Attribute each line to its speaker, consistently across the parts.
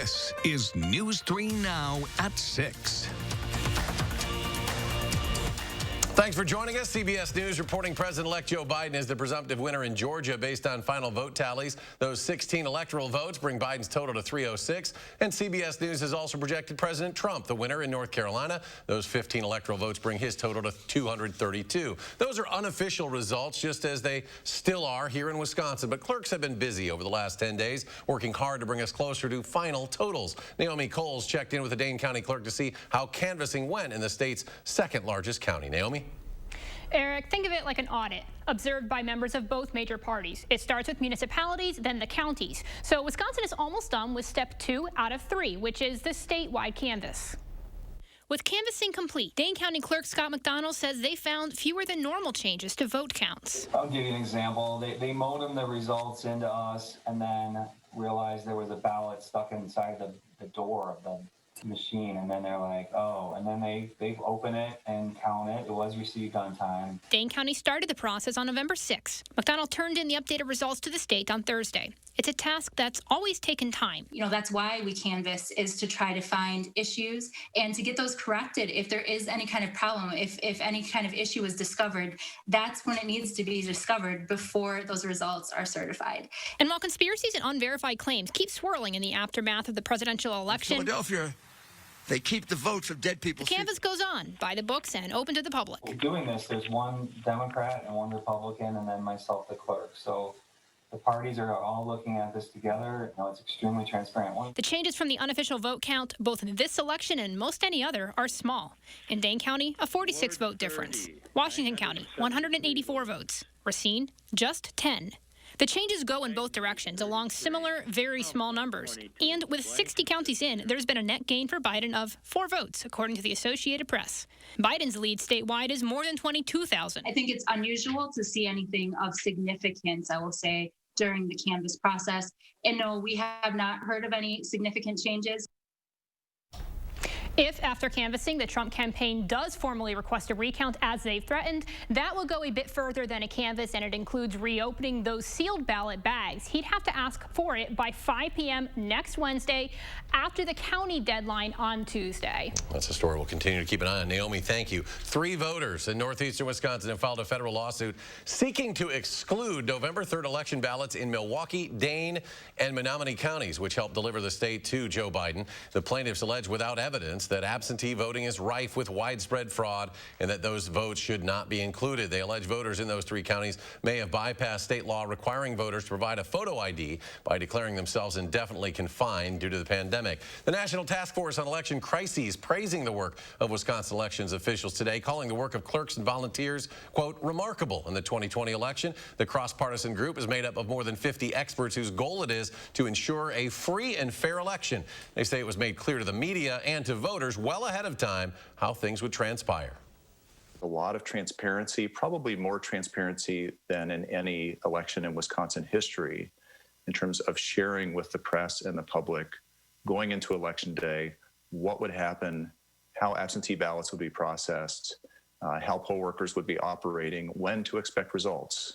Speaker 1: This is News 3 Now at 6.
Speaker 2: Thanks for joining us. CBS News reporting President-elect Joe Biden is the presumptive winner in Georgia based on final vote tallies. Those 16 electoral votes bring Biden's total to 306. And CBS News has also projected President Trump the winner in North Carolina. Those 15 electoral votes bring his total to 232. Those are unofficial results, just as they still are here in Wisconsin. But clerks have been busy over the last 10 days, working hard to bring us closer to final totals. Naomi Coles checked in with the Dane County clerk to see how canvassing went in the state's second largest county. Naomi?
Speaker 3: Eric, think of it like an audit observed by members of both major parties. It starts with municipalities, then the counties. So Wisconsin is almost done with step 2 out of 3, which is the statewide canvass. With canvassing complete, Dane County Clerk Scott McDonald says they found fewer than normal changes to vote counts.
Speaker 4: I'll give you an example. They modem the results into us and then realized there was a ballot stuck inside the door of the machine, and then they're like, oh, and then they open it and count it. It was received on time.
Speaker 3: Dane County started the process on November 6th. McDonald turned in the updated results to the state on Thursday. It's a task that's always taken time.
Speaker 5: You know, that's why we canvass, is to try to find issues and to get those corrected. If there is any kind of problem, if any kind of issue is discovered, that's when it needs to be discovered before those results are certified.
Speaker 3: And while conspiracies and unverified claims keep swirling in the aftermath of the presidential election,
Speaker 6: Philadelphia, they keep the votes of dead people.
Speaker 3: The canvass goes on, by the books and open to the public.
Speaker 4: We're doing this. There's one Democrat and one Republican, and then myself, the clerk. So the parties are all looking at this together. You know, it's extremely transparent.
Speaker 3: The changes from the unofficial vote count, both in this election and most any other, are small. In Dane County, a 46-vote difference. Washington County, 184 votes. Racine, just 10. The changes go in both directions, along similar, very small numbers. And with 60 counties in, there's been a net gain for Biden of 4 votes, according to the Associated Press. Biden's lead statewide is more than 22,000.
Speaker 5: I think it's unusual to see anything of significance, I will say, during the canvass process. And no, we have not heard of any significant changes.
Speaker 3: If, after canvassing, the Trump campaign does formally request a recount as they've threatened, that will go a bit further than a canvass, and it includes reopening those sealed ballot bags. He'd have to ask for it by 5 p.m. next Wednesday after the county deadline on Tuesday.
Speaker 2: That's a story we'll continue to keep an eye on. Naomi, thank you. 3 voters in northeastern Wisconsin have filed a federal lawsuit seeking to exclude November 3rd election ballots in Milwaukee, Dane, and Menominee counties, which helped deliver the state to Joe Biden. The plaintiffs allege without evidence that absentee voting is rife with widespread fraud and that those votes should not be included. They allege voters in those 3 counties may have bypassed state law requiring voters to provide a photo ID by declaring themselves indefinitely confined due to the pandemic. The National Task Force on Election Crises praising the work of Wisconsin elections officials today, calling the work of clerks and volunteers, quote, remarkable in the 2020 election. The cross-partisan group is made up of more than 50 experts whose goal it is to ensure a free and fair election. They say it was made clear to the media and to voters well ahead of time how things would transpire.
Speaker 7: A lot of transparency, probably more transparency than in any election in Wisconsin history, in terms of sharing with the press and the public going into election day what would happen, how absentee ballots would be processed, how poll workers would be operating, when to expect results.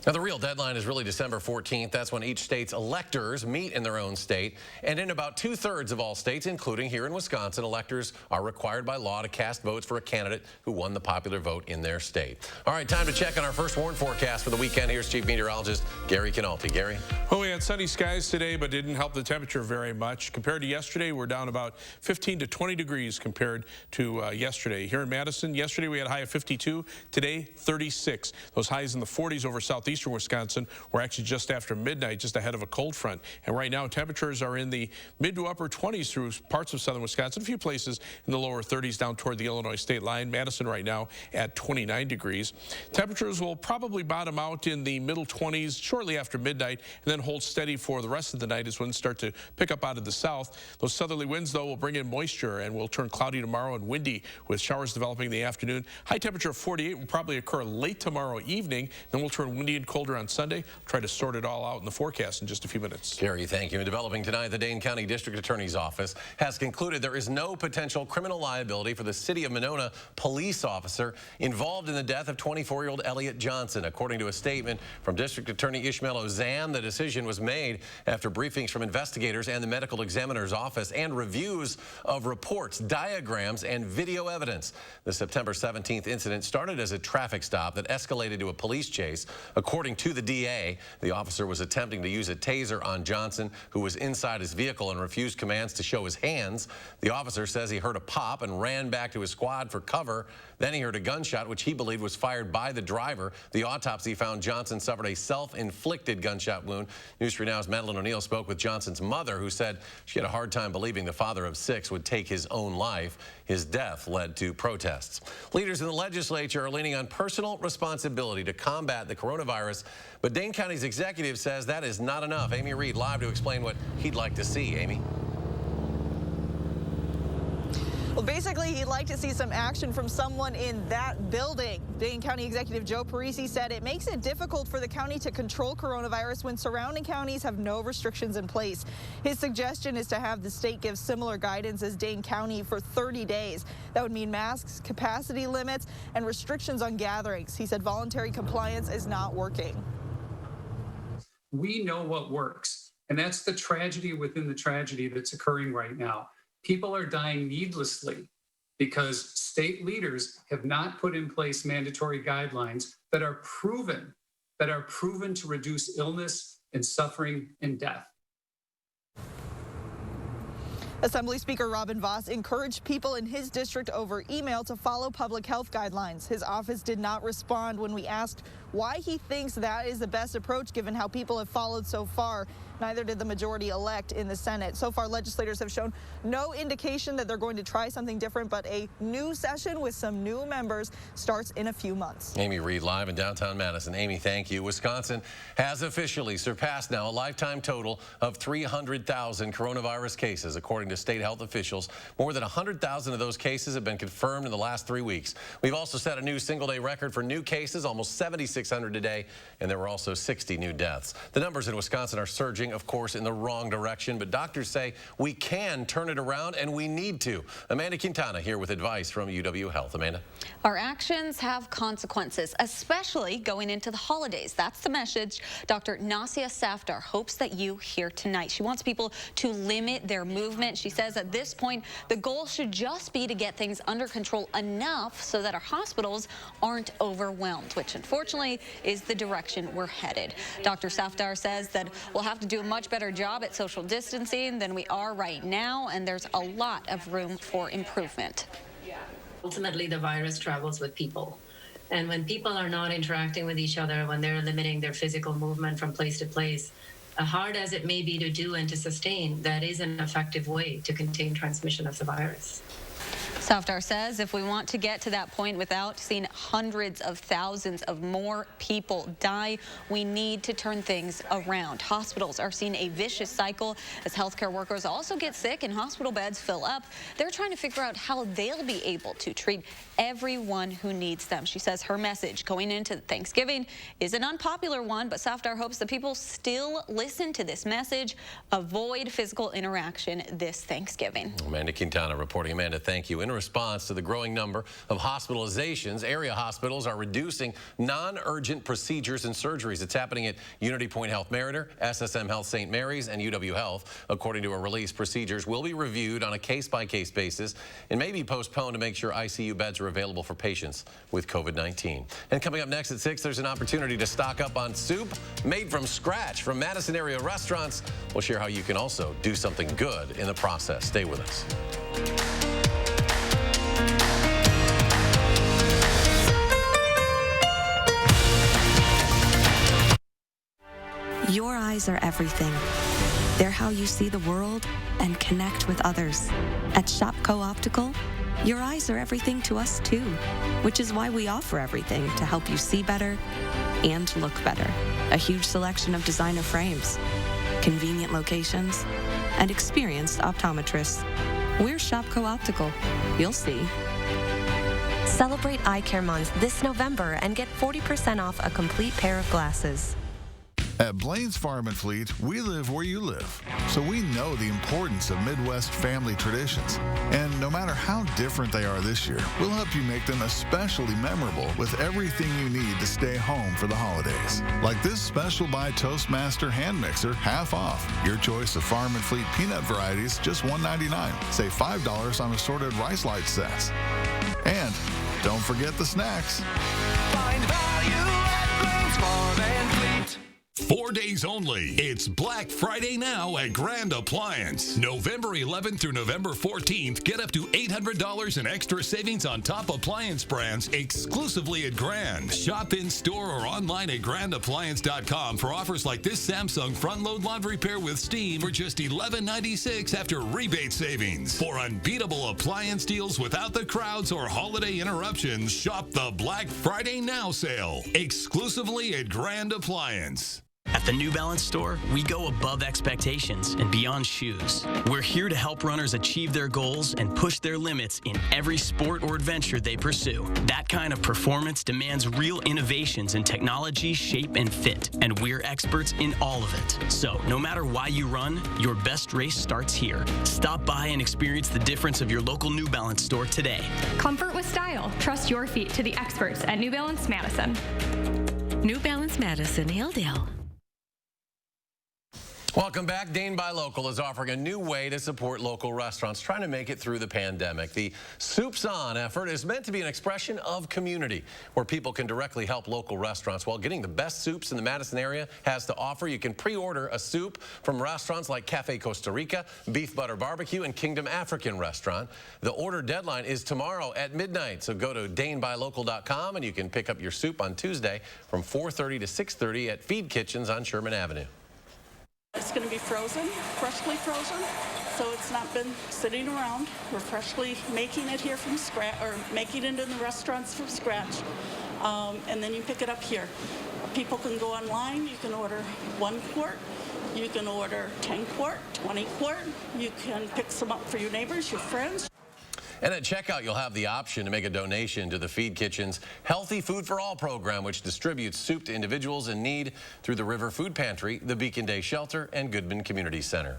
Speaker 2: Now, the real deadline is really December 14th. That's when each state's electors meet in their own state. And in about 2/3 of all states, including here in Wisconsin, electors are required by law to cast votes for a candidate who won the popular vote in their state. All right, time to check on our first warn forecast for the weekend. Here's Chief Meteorologist Gary Canalti. Gary?
Speaker 8: Well, we had sunny skies today, but didn't help the temperature very much. Compared to yesterday, we're down about 15 to 20 degrees compared to yesterday. Here in Madison, yesterday we had a high of 52. Today, 36. Those highs in the 40s over southeastern Wisconsin were actually just after midnight, just ahead of a cold front. And right now, temperatures are in the mid to upper 20s through parts of southern Wisconsin, a few places in the lower 30s down toward the Illinois state line. Madison right now at 29 degrees. Temperatures will probably bottom out in the middle 20s shortly after midnight and then hold steady for the rest of the night as winds start to pick up out of the south. Those southerly winds, though, will bring in moisture and will turn cloudy tomorrow and windy with showers developing in the afternoon. High temperature of 48 will probably occur late tomorrow evening, then we'll turn windy and colder on Sunday. I'll try to sort it all out in the forecast in just a few minutes.
Speaker 2: Gary, thank you. And developing tonight, the Dane County District Attorney's Office has concluded there is no potential criminal liability for the City of Monona police officer involved in the death of 24-year-old Elliot Johnson. According to a statement from District Attorney Ishmael Ozan, the decision was made after briefings from investigators and the medical examiner's office and reviews of reports, diagrams, and video evidence. The September 17th incident started as a traffic stop that escalated to a police chase. According to the DA, the officer was attempting to use a taser on Johnson, who was inside his vehicle and refused commands to show his hands. The officer says he heard a pop and ran back to his squad for cover. Then he heard a gunshot, which he believed was fired by the driver. The autopsy found Johnson suffered a self-inflicted gunshot wound. News 3 Now's Madeline O'Neill spoke with Johnson's mother, who said she had a hard time believing the father of 6 would take his own life. His death led to protests. Leaders in the legislature are leaning on personal responsibility to combat the coronavirus, but Dane County's executive says that is not enough. Amy Reed live to explain what he'd like to see. Amy?
Speaker 9: Well, basically, he'd like to see some action from someone in that building. Dane County Executive Joe Parisi said it makes it difficult for the county to control coronavirus when surrounding counties have no restrictions in place. His suggestion is to have the state give similar guidance as Dane County for 30 days. That would mean masks, capacity limits, and restrictions on gatherings. He said voluntary compliance is not working.
Speaker 10: We know what works, and that's the tragedy within the tragedy that's occurring right now. People are dying needlessly because state leaders have not put in place mandatory guidelines that are proven to reduce illness and suffering and death.
Speaker 9: Assembly Speaker Robin Vos encouraged people in his district over email to follow public health guidelines. His office did not respond when we asked why he thinks that is the best approach given how people have followed so far. Neither did the majority-elect in the Senate. So far, legislators have shown no indication that they're going to try something different, but a new session with some new members starts in a few months.
Speaker 2: Amy Reed live in downtown Madison. Amy, thank you. Wisconsin has officially surpassed now a lifetime total of 300,000 coronavirus cases, according to state health officials. More than 100,000 of those cases have been confirmed in the last 3 weeks. We've also set a new single-day record for new cases, almost 7,600 today, and there were also 60 new deaths. The numbers in Wisconsin are surging, of course, in the wrong direction, but doctors say we can turn it around, and we need to. Amanda Quintana here with advice from UW Health. Amanda?
Speaker 11: Our actions have consequences, especially going into the holidays. That's the message Dr. Nasia Safdar hopes that you hear tonight. She wants people to limit their movement. She says at this point, the goal should just be to get things under control enough so that our hospitals aren't overwhelmed, which unfortunately is the direction we're headed. Dr. Safdar says that we'll have to do a much better job at social distancing than we are right now, and there's a lot of room for improvement.
Speaker 12: Ultimately, the virus travels with people. And when people are not interacting with each other, when they're limiting their physical movement from place to place, hard as it may be to do and to sustain, that is an effective way to contain transmission of the virus.
Speaker 11: Safdar says if we want to get to that point without seeing hundreds of thousands of more people die, we need to turn things around. Hospitals are seeing a vicious cycle as healthcare workers also get sick and hospital beds fill up. They're trying to figure out how they'll be able to treat everyone who needs them. She says her message going into Thanksgiving is an unpopular one, but Safdar hopes that people still listen to this message. Avoid physical interaction this Thanksgiving.
Speaker 2: Amanda Quintana reporting. Amanda, thank you. In response to the growing number of hospitalizations, area hospitals are reducing non-urgent procedures and surgeries. It's happening at Unity Point Health Meriter, SSM Health St. Mary's, and UW Health. According to a release, procedures will be reviewed on a case-by-case basis and may be postponed to make sure ICU beds are available for patients with COVID-19. And coming up next at 6, there's an opportunity to stock up on soup made from scratch from Madison area restaurants. We'll share how you can also do something good in the process. Stay with us.
Speaker 13: Your eyes are everything. They're how you see the world and connect with others. At Shopko Optical, your eyes are everything to us too, which is why we offer everything to help you see better and look better. A huge selection of designer frames, convenient locations, and experienced optometrists. We're Shopko Optical. You'll see. Celebrate Eye Care Month this November and get 40% off a complete pair of glasses.
Speaker 14: At Blaine's Farm and Fleet, we live where you live, so we know the importance of Midwest family traditions. And no matter how different they are this year, we'll help you make them especially memorable with everything you need to stay home for the holidays. Like this Special Buy Toastmaster hand mixer, half off. Your choice of Farm and Fleet peanut varieties, just $1.99. Save $5 on assorted Rice Light sets. And don't forget the snacks.
Speaker 1: Find value at Blaine's Farm and Fleet.
Speaker 15: 4 days only. It's Black Friday now at Grand Appliance. November 11th through November 14th, get up to $800 in extra savings on top appliance brands exclusively at Grand. Shop in store or online at grandappliance.com for offers like this Samsung front load laundry pair with steam for just $11.96 after rebate savings. For unbeatable appliance deals without the crowds or holiday interruptions, shop the Black Friday Now sale exclusively at Grand Appliance.
Speaker 16: At the New Balance store, we go above expectations and beyond shoes. We're here to help runners achieve their goals and push their limits in every sport or adventure they pursue. That kind of performance demands real innovations in technology, shape, and fit, and we're experts in all of it. So, no matter why you run, your best race starts here. Stop by and experience the difference of your local New Balance store today.
Speaker 17: Comfort with style. Trust your feet to the experts at New Balance Madison.
Speaker 13: New Balance Madison, Hilldale.
Speaker 2: Welcome back. Dane Buy Local is offering a new way to support local restaurants trying to make it through the pandemic. The Soups On effort is meant to be an expression of community where people can directly help local restaurants while getting the best soups in the Madison area has to offer. You can pre-order a soup from restaurants like Cafe Costa Rica, Beef Butter Barbecue, and Kingdom African Restaurant. The order deadline is tomorrow at midnight, so go to danebuylocal.com and you can pick up your soup on Tuesday from 4:30 to 6:30 at Feed Kitchens on Sherman Avenue.
Speaker 18: It's going to be frozen, freshly frozen, so it's not been sitting around. We're freshly making it here from scratch, or making it in the restaurants from scratch, and then you pick it up here. People can go online. You can order 1 quart. You can order 10 quart, 20 quart. You can pick some up for your neighbors, your friends.
Speaker 2: And at checkout, you'll have the option to make a donation to the Feed Kitchen's Healthy Food for All program, which distributes soup to individuals in need through the River Food Pantry, the Beacon Day Shelter, and Goodman Community Center.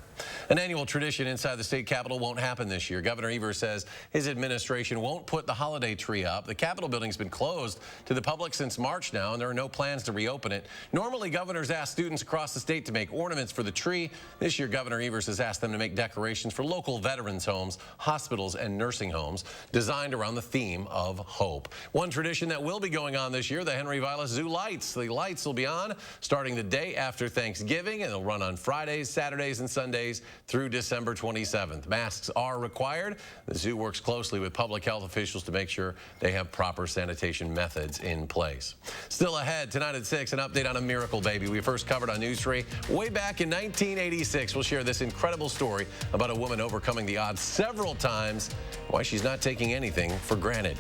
Speaker 2: An annual tradition inside the state capitol won't happen this year. Governor Evers says his administration won't put the holiday tree up. The Capitol building's been closed to the public since March now, and there are no plans to reopen it. Normally, governors ask students across the state to make ornaments for the tree. This year, Governor Evers has asked them to make decorations for local veterans' homes, hospitals, and nursing homes designed around the theme of hope. One tradition that will be going on this year, the Henry Vilas Zoo Lights. The lights will be on starting the day after Thanksgiving, and they'll run on Fridays, Saturdays, and Sundays through December 27th. Masks are required. The zoo works closely with public health officials to make sure they have proper sanitation methods in place. Still ahead, tonight at 6, an update on a miracle baby we first covered on News 3 way back in 1986. We'll share this incredible story about a woman overcoming the odds several times, why she's not taking anything for granted.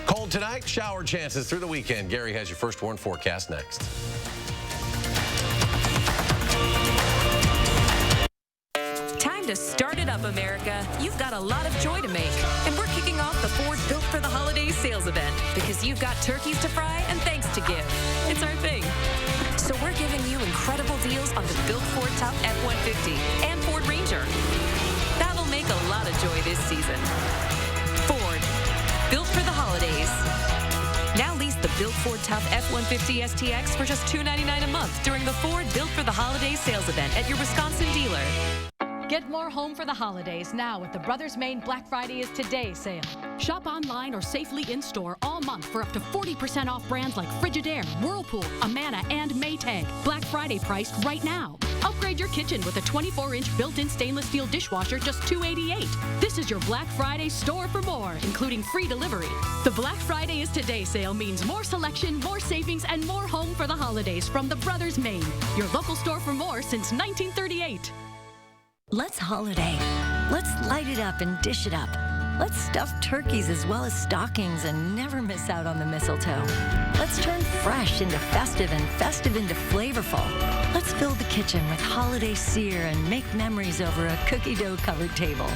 Speaker 2: Cold tonight, shower chances through the weekend. Gary has your first warn forecast next.
Speaker 19: Time to start it up, America. You've got a lot of joy to make. And we're kicking off the Ford Built for the Holidays sales event because you've got turkeys to fry and thanks to give. It's our thing. So we're giving you incredible deals on the Built Ford Tough F-150 and Ford Ranger. That'll make a lot of joy this season. Ford, built for the holidays. Now lease the Built Ford Tough F-150 STX for just $299 a month during the Ford Built for the Holidays sales event at your Wisconsin dealer.
Speaker 20: Get more home for the holidays now with the Brothers Maine Black Friday is Today sale. Shop online or safely in-store all month for up to 40% off brands like Frigidaire, Whirlpool, Amana, and Maytag. Black Friday priced right now. Upgrade your kitchen with a 24-inch built-in stainless steel dishwasher, just $288. This is your Black Friday store for more, including free delivery. The Black Friday is Today sale means more selection, more savings, and more home for the holidays from the Brothers Maine. Your local store for more since 1938.
Speaker 13: Let's holiday. Let's light it up and dish it up.
Speaker 21: Let's stuff turkeys as well as stockings and never miss out on the mistletoe. Let's turn fresh into festive and festive into flavorful. Let's fill the kitchen with holiday sear and make memories over a cookie dough covered table.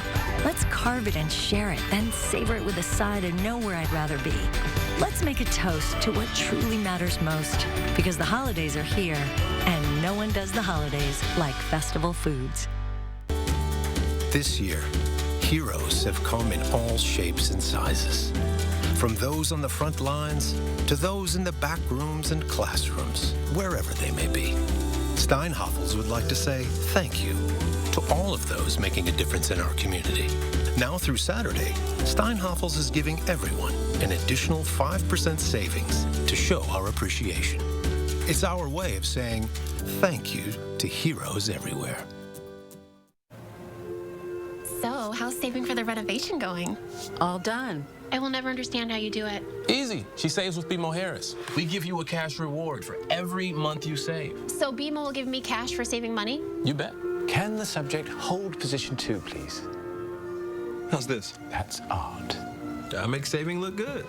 Speaker 21: Let's carve it and share it, then savor it with a side and know where I'd rather be. Let's make a toast to what truly matters most, because the holidays are here, and no one does the holidays like Festival Foods.
Speaker 22: This year, heroes have come in all shapes and sizes. From those on the front lines to those in the back rooms and classrooms, wherever they may be. Steinhoffels would like to say thank you to all of those making a difference in our community. Now through Saturday, Steinhoffels is giving everyone an additional 5% savings to show our appreciation. It's our way of saying thank you to heroes everywhere.
Speaker 23: So, how's saving for the renovation going?
Speaker 24: All done.
Speaker 23: I will never understand how you do it.
Speaker 25: Easy. She saves with BMO Harris. We give you a cash reward for every month you save.
Speaker 23: So BMO will give me cash for saving money?
Speaker 25: You bet.
Speaker 26: Can the subject hold position 2, please?
Speaker 25: How's this?
Speaker 26: That's art.
Speaker 25: That makes saving look good.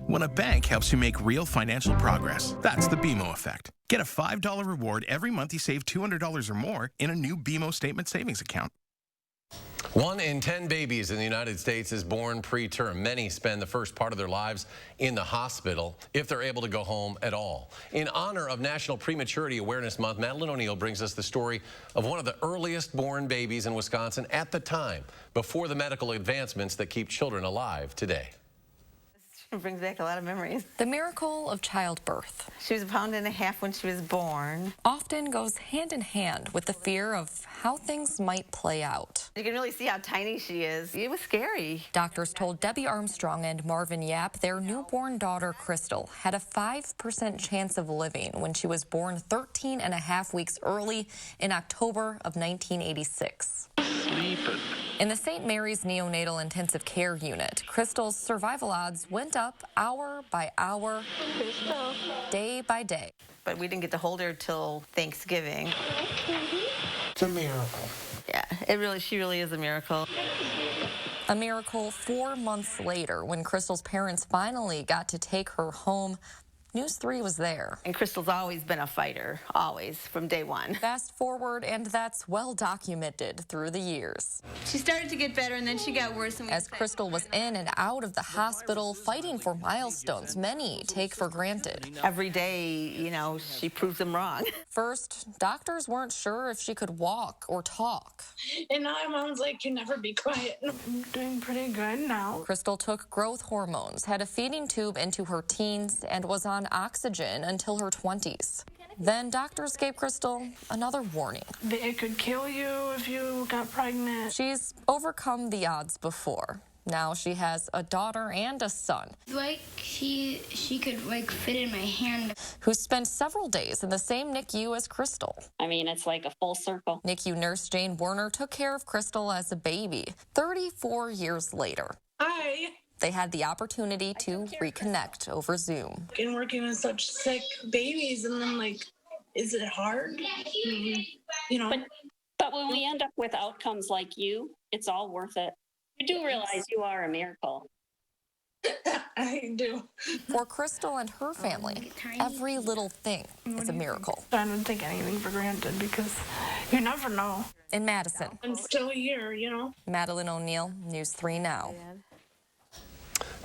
Speaker 27: When a bank helps you make real financial progress, that's the BMO effect. Get a $5 reward every month you save $200 or more in a new BMO Statement Savings account.
Speaker 2: 1 in 10 babies in the United States is born preterm. Many spend the first part of their lives in the hospital, if they're able to go home at all. In honor of National Prematurity Awareness Month, Madeline O'Neill brings us the story of one of the earliest born babies in Wisconsin at the time, before the medical advancements that keep children alive today.
Speaker 28: It brings back a lot of memories.
Speaker 29: The miracle of childbirth.
Speaker 28: She was 1.5 pounds when she was born.
Speaker 29: Often goes hand in hand with the fear of how things might play out.
Speaker 28: You can really see how tiny she is. It was scary.
Speaker 29: Doctors told Debbie Armstrong and Marvin Yap their newborn daughter, Crystal, had a 5% chance of living when she was born 13 and a half weeks early in October of 1986. In the St. Mary's Neonatal Intensive Care Unit, Crystal's survival odds went up hour by hour, day by day.
Speaker 28: But we didn't get to hold her till Thanksgiving. It's a miracle. Yeah, she really is a miracle.
Speaker 29: A miracle 4 months later, when Crystal's parents finally got to take her home. News 3 was there.
Speaker 28: And Crystal's always been a fighter, always, from day one.
Speaker 29: Fast forward, and that's well documented through the years.
Speaker 28: She started to get better, and then she got worse.
Speaker 29: As Crystal was in and out of the hospital, fighting for milestones many take for granted.
Speaker 28: Every day, she proves them wrong.
Speaker 29: First, doctors weren't sure if she could walk or talk.
Speaker 30: And now Mom's like, you never be quiet. I'm doing pretty good now.
Speaker 29: Crystal took growth hormones, had a feeding tube into her teens, and was on oxygen until her 20s. Then doctors gave Crystal another warning.
Speaker 30: It could kill you if you got pregnant.
Speaker 29: She's overcome the odds before. Now she has a daughter and a son.
Speaker 31: She could fit in my hand.
Speaker 29: Who spent several days in the same NICU as Crystal.
Speaker 32: I mean, it's like a full circle.
Speaker 29: NICU nurse Jane Werner took care of Crystal as a baby. 34 years later.
Speaker 30: Hi.
Speaker 29: They had the opportunity to reconnect over Zoom.
Speaker 30: And working with such sick babies, and then is it hard?
Speaker 12: But when we end up with outcomes like you, it's all worth it. You do realize you are a miracle.
Speaker 30: I do.
Speaker 29: For Crystal and her family, every little thing is a miracle.
Speaker 30: I don't take anything for granted because you never know.
Speaker 29: In Madison.
Speaker 30: I'm still here,
Speaker 29: Madeline O'Neill, News 3 Now.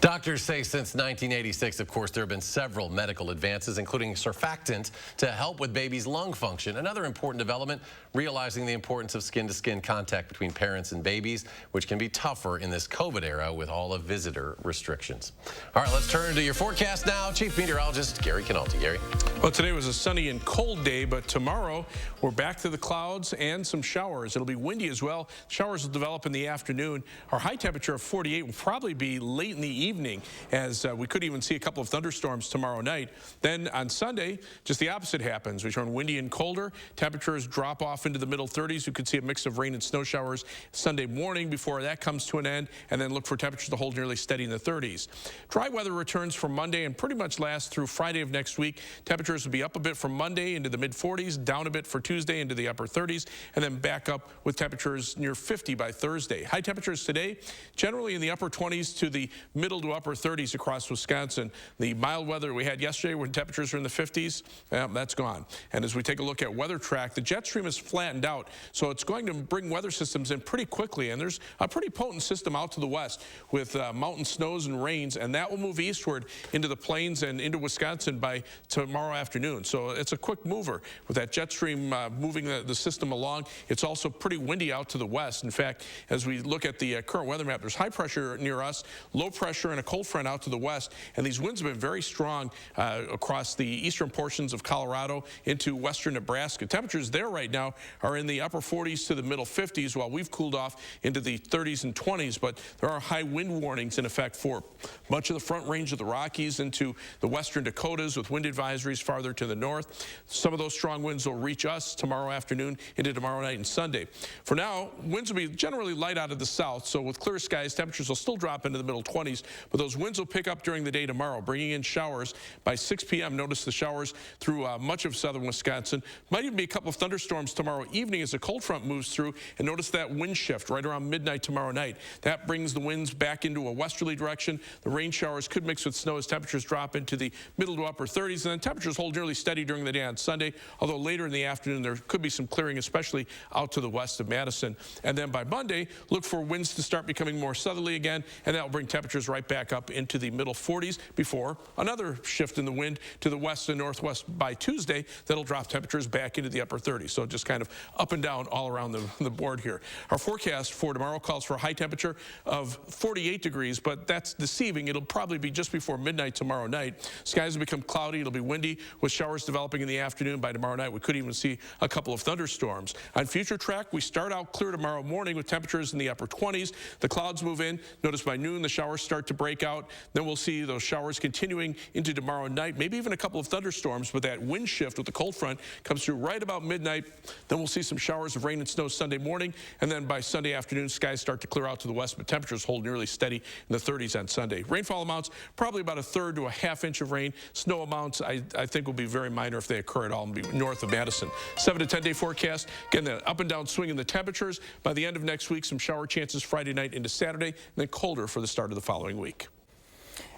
Speaker 2: Doctors say since 1986, of course, there have been several medical advances, including surfactant to help with babies' lung function. Another important development, realizing the importance of skin-to-skin contact between parents and babies, which can be tougher in this COVID era with all of visitor restrictions. All right, let's turn to your forecast now. Chief Meteorologist Gary Canalti. Gary.
Speaker 8: Well, today was a sunny and cold day, but tomorrow we're back to the clouds and some showers. It'll be windy as well. Showers will develop in the afternoon. Our high temperature of 48 will probably be late in the evening. evening, as we could even see a couple of thunderstorms tomorrow night. Then on Sunday, just the opposite happens. We turn windy and colder. Temperatures drop off into the middle 30s. You could see a mix of rain and snow showers Sunday morning before that comes to an end, and then look for temperatures to hold nearly steady in the 30s. Dry weather returns for Monday and pretty much lasts through Friday of next week. Temperatures will be up a bit from Monday into the mid-40s, down a bit for Tuesday into the upper 30s, and then back up with temperatures near 50 by Thursday. High temperatures today, generally in the upper 20s to the middle to upper 30s across Wisconsin. The mild weather we had yesterday when temperatures were in the 50s, that's gone. And as we take a look at weather track, the jet stream is flattened out, so it's going to bring weather systems in pretty quickly, and there's a pretty potent system out to the west with mountain snows and rains, and that will move eastward into the plains and into Wisconsin by tomorrow afternoon. So it's a quick mover with that jet stream moving the system along. It's also pretty windy out to the west. In fact, as we look at the current weather map, there's high pressure near us, low pressure and a cold front out to the west, and these winds have been very strong across the eastern portions of Colorado into western Nebraska. Temperatures there right now are in the upper 40s to the middle 50s, while we've cooled off into the 30s and 20s, but there are high wind warnings in effect for much of the front range of the Rockies into the western Dakotas, with wind advisories farther to the north. Some of those strong winds will reach us tomorrow afternoon into tomorrow night and Sunday. For now, winds will be generally light out of the south, so with clear skies, temperatures will still drop into the middle 20s, but those winds will pick up during the day tomorrow, bringing in showers by 6 p.m. Notice the showers through much of southern Wisconsin. Might even be a couple of thunderstorms tomorrow evening as the cold front moves through, and notice that wind shift right around midnight tomorrow night. That brings the winds back into a westerly direction. The rain showers could mix with snow as temperatures drop into the middle to upper 30s, and then temperatures hold nearly steady during the day on Sunday, although later in the afternoon there could be some clearing, especially out to the west of Madison. And then by Monday, look for winds to start becoming more southerly again, and that will bring temperatures right back up into the middle 40s before another shift in the wind to the west and northwest by Tuesday. That'll drop temperatures back into the upper 30s. So just kind of up and down all around the board here. Our forecast for tomorrow calls for a high temperature of 48 degrees, but that's deceiving. It'll probably be just before midnight tomorrow night. Skies will become cloudy. It'll be windy with showers developing in the afternoon. By tomorrow night, we could even see a couple of thunderstorms. On future track, we start out clear tomorrow morning with temperatures in the upper 20s. The clouds move in. Notice by noon, the showers start to break out. Then we'll see those showers continuing into tomorrow night, maybe even a couple of thunderstorms, but that wind shift with the cold front comes through right about midnight. Then we'll see some showers of rain and snow Sunday morning, and then by Sunday afternoon, skies start to clear out to the west, but temperatures hold nearly steady in the 30s on Sunday. Rainfall amounts, probably about a third to a half inch of rain. Snow amounts, I think, will be very minor if they occur at all and be north of Madison. 7 to 10 day forecast. Again, the up and down swing in the temperatures. By the end of next week, some shower chances Friday night into Saturday, and then colder for the start of the following week.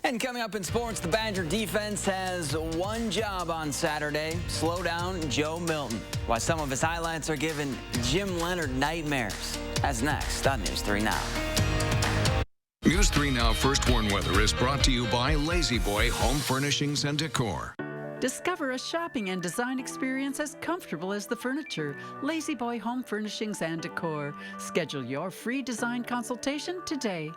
Speaker 1: And coming up in sports, the Badger defense has one job on Saturday: slow down Joe Milton. Why some of his highlights are giving Jim Leonard nightmares. That's next on News 3 Now.
Speaker 3: News 3 Now First Warn Weather is brought to you by Lazy Boy Home Furnishings and Decor.
Speaker 4: Discover a shopping and design experience as comfortable as the furniture. Lazy Boy Home Furnishings and Decor. Schedule your free design consultation today.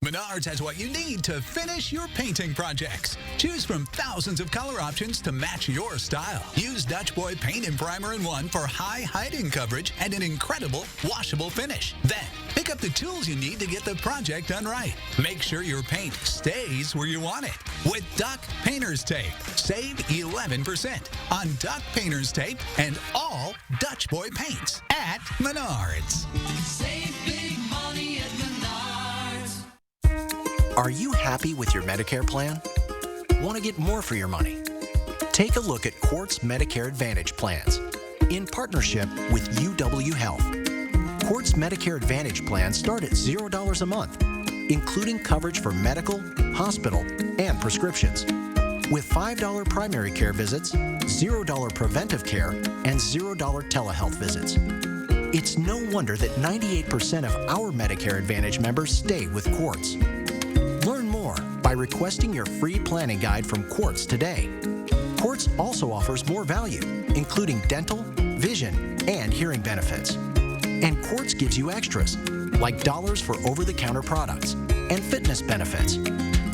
Speaker 5: Menards has what you need to finish your painting projects. Choose from thousands of color options to match your style. Use Dutch Boy Paint and Primer in 1 for high hiding coverage and an incredible washable finish. Then, pick up the tools you need to get the project done right. Make sure your paint stays where you want it with Duck Painter's Tape. Save 11% on Duck Painter's Tape and all Dutch Boy paints at Menards.
Speaker 6: Save big money at Menards.
Speaker 22: Are you happy with your Medicare plan? Want to get more for your money? Take a look at Quartz Medicare Advantage plans in partnership with UW Health. Quartz Medicare Advantage plans start at $0 a month, including coverage for medical, hospital, and prescriptions, with $5 primary care visits, $0 preventive care, and $0 telehealth visits. It's no wonder that 98% of our Medicare Advantage members stay with Quartz. Learn more by requesting your free planning guide from Quartz today. Quartz also offers more value, including dental, vision, and hearing benefits. And Quartz gives you extras, like dollars for over-the-counter products and fitness benefits,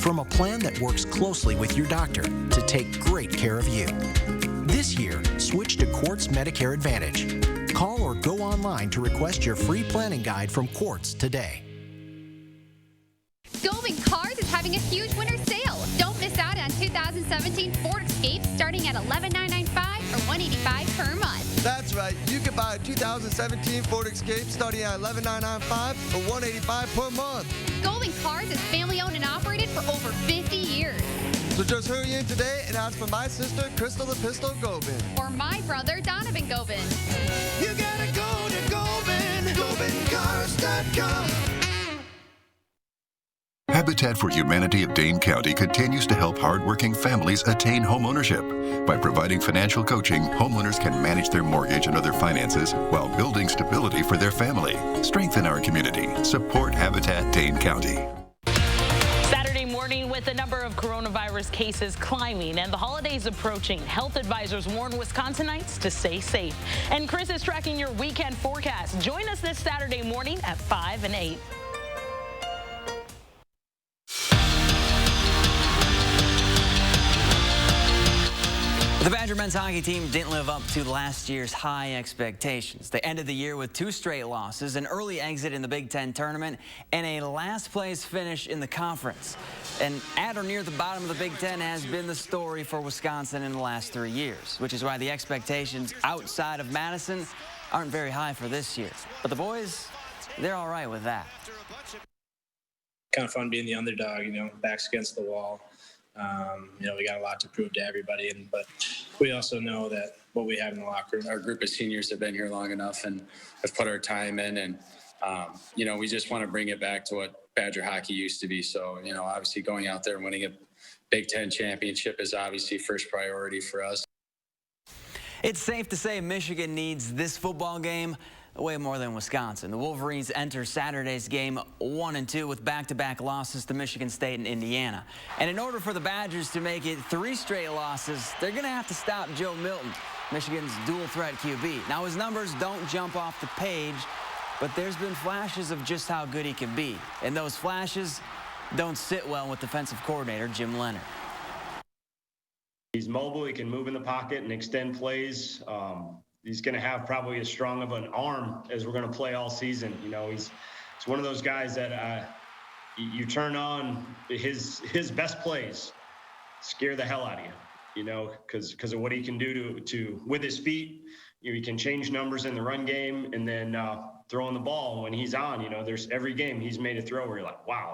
Speaker 22: from a plan that works closely with your doctor to take great care of you. This year, switch to Quartz Medicare Advantage. Call or go online to request your free planning guide from Quartz today.
Speaker 7: Storming cars is having a huge winter sale. Don't miss out on 2017 Ford Escape starting at $11,995 or $185 per month.
Speaker 9: That's right. You can buy a 2017 Ford Escape starting at $11,995 or $185 per month.
Speaker 7: Golden Cars is family-owned and operated for over 50 years.
Speaker 9: So just hurry in today and ask for my sister, Crystal the Pistol Gobin.
Speaker 7: Or my brother, Donovan Gobin.
Speaker 9: You gotta go to Gobin, GobinCars.com.
Speaker 10: Habitat for Humanity of Dane County continues to help hardworking families attain homeownership. By providing financial coaching, homeowners can manage their mortgage and other finances while building stability for their family. Strengthen our community. Support Habitat Dane County.
Speaker 11: Saturday morning, with the number of coronavirus cases climbing and the holidays approaching, health advisors warn Wisconsinites to stay safe. And Chris is tracking your weekend forecast. Join us this Saturday morning at 5 and 8.
Speaker 1: The Badger men's hockey team didn't live up to last year's high expectations. They ended the year with 2 straight losses, an early exit in the Big Ten tournament, and a last-place finish in the conference. And at or near the bottom of the Big Ten has been the story for Wisconsin in the last 3 years, which is why the expectations outside of Madison aren't very high for this year. But the boys, they're all right with that.
Speaker 14: Kind of fun being the underdog, backs against the wall. We got a lot to prove to everybody, but we also know that what we have in the locker room.
Speaker 15: Our group of seniors have been here long enough and have put our time in, and we just want to bring it back to what Badger hockey used to be. So, obviously going out there and winning a Big Ten championship is obviously first priority for us.
Speaker 1: It's safe to say Michigan needs this football game way more than Wisconsin. The Wolverines enter Saturday's game 1-2 with back-to-back losses to Michigan State and Indiana. And in order for the Badgers to make it 3 straight losses, they're going to have to stop Joe Milton, Michigan's dual-threat QB. Now, his numbers don't jump off the page, but there's been flashes of just how good he can be. And those flashes don't sit well with defensive coordinator Jim Leonhard.
Speaker 16: He's mobile. He can move in the pocket and extend plays. He's going to have probably as strong of an arm as we're going to play all season. He's one of those guys that you turn on his best plays, scare the hell out of you, because of what he can do to with his feet. He can change numbers in the run game, and then throwing the ball when he's on. There's every game he's made a throw where you're like, wow.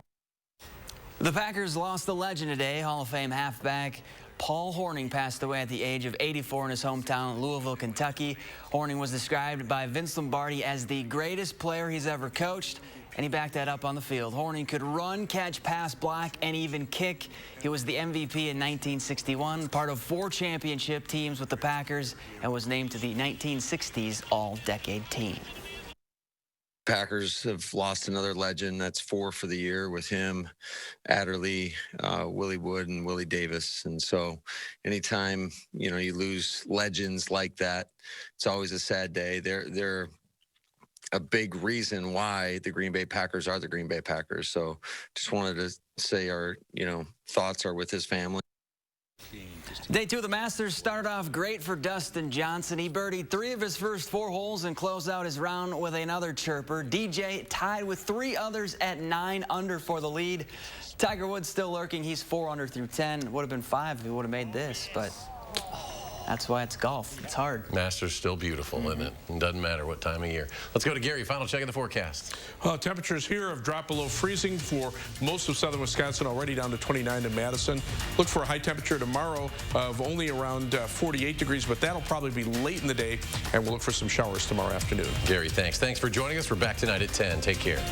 Speaker 1: The Packers lost the legend today. Hall of Fame halfback Paul Hornung passed away at the age of 84 in his hometown, Louisville, Kentucky. Hornung was described by Vince Lombardi as the greatest player he's ever coached, and he backed that up on the field. Hornung could run, catch, pass, block, and even kick. He was the MVP in 1961, part of 4 championship teams with the Packers, and was named to the 1960s All-Decade Team.
Speaker 17: Packers have lost another legend. That's 4 for the year with him, Adderley, Willie Wood, and Willie Davis. And so anytime, you lose legends like that, it's always a sad day. They're a big reason why the Green Bay Packers are the Green Bay Packers. So just wanted to say our, thoughts are with his family.
Speaker 1: Day 2 of the Masters started off great for Dustin Johnson. He birdied 3 of his first 4 holes and closed out his round with another chirper. DJ tied with 3 others at 9 under for the lead. Tiger Woods still lurking. He's 4 under through 10. Would have been 5 if he would have made this, but that's why it's golf. It's hard.
Speaker 2: Masters still beautiful, isn't it? It doesn't matter what time of year. Let's go to Gary. Final check of the forecast.
Speaker 8: Temperatures here have dropped below freezing for most of southern Wisconsin, already down to 29 in Madison. Look for a high temperature tomorrow of only around 48 degrees, but that'll probably be late in the day, and we'll look for some showers tomorrow afternoon.
Speaker 2: Gary, thanks. Thanks for joining us. We're back tonight at 10. Take care.